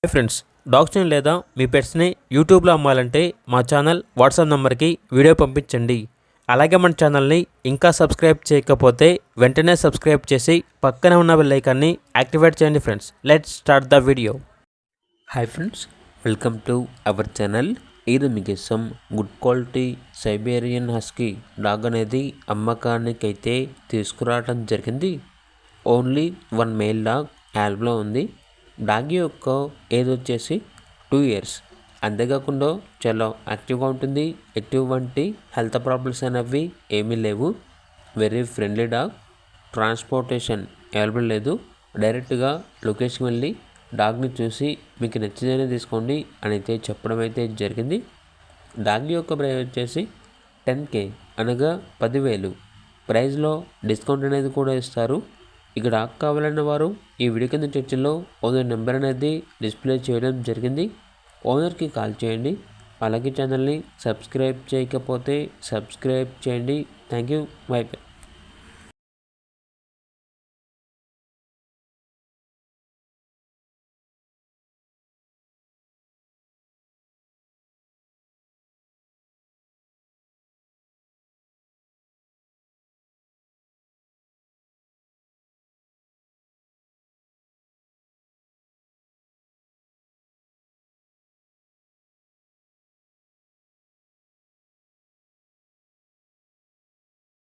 Hi friends, డాగ్స్ని లేదా మీ పెట్స్ని యూట్యూబ్లో అమ్మాలంటే మా ఛానల్ వాట్సాప్ నెంబర్కి వీడియో పంపించండి. అలాగే మన ఛానల్ని ఇంకా సబ్స్క్రైబ్ చేయకపోతే వెంటనే సబ్స్క్రైబ్ చేసి పక్కనే ఉన్న బెల్ ఐకాన్ని యాక్టివేట్ చేయండి. Friends, let's start the video. Hi friends, welcome to our channel. ఇది మీకోసం good quality Siberian husky dog అనేది అమ్మకానికైతే తీసుకురావడం జరిగింది. ఓన్లీ వన్ మేల్ డాగ్ యాల్బ్లో ఉంది. డాగ్ యొక్క ఏజ్ వచ్చేసి 2 years. అంతేకాకుండా చాలా యాక్టివ్గా ఉంటుంది. ఎటువంటి హెల్త్ ప్రాబ్లమ్స్ అనేవి ఏమీ లేవు. Very friendly dog. Transportation available లేదు. డైరెక్ట్గా లొకేషన్ వెళ్ళి డాగ్ని చూసి మీకు నచ్చిందనే తీసుకోండి అని అయితే చెప్పడం అయితే జరిగింది. డాగ్ యొక్క ప్రైస్ వచ్చేసి 10K అనగా 10,000. ప్రైస్లో డిస్కౌంట్ అనేది కూడా ఇస్తారు. ఇక డాగ్ కావాలన్న వారు ఈ వీడియో కింద చర్చలో ఓనర్ నెంబర్ అనేది డిస్ప్లే చేయడం జరిగింది. ఓనర్కి కాల్ చేయండి. అలాగే ఛానల్ని సబ్స్క్రైబ్ చేయకపోతే సబ్స్క్రైబ్ చేయండి. Thank you. By by.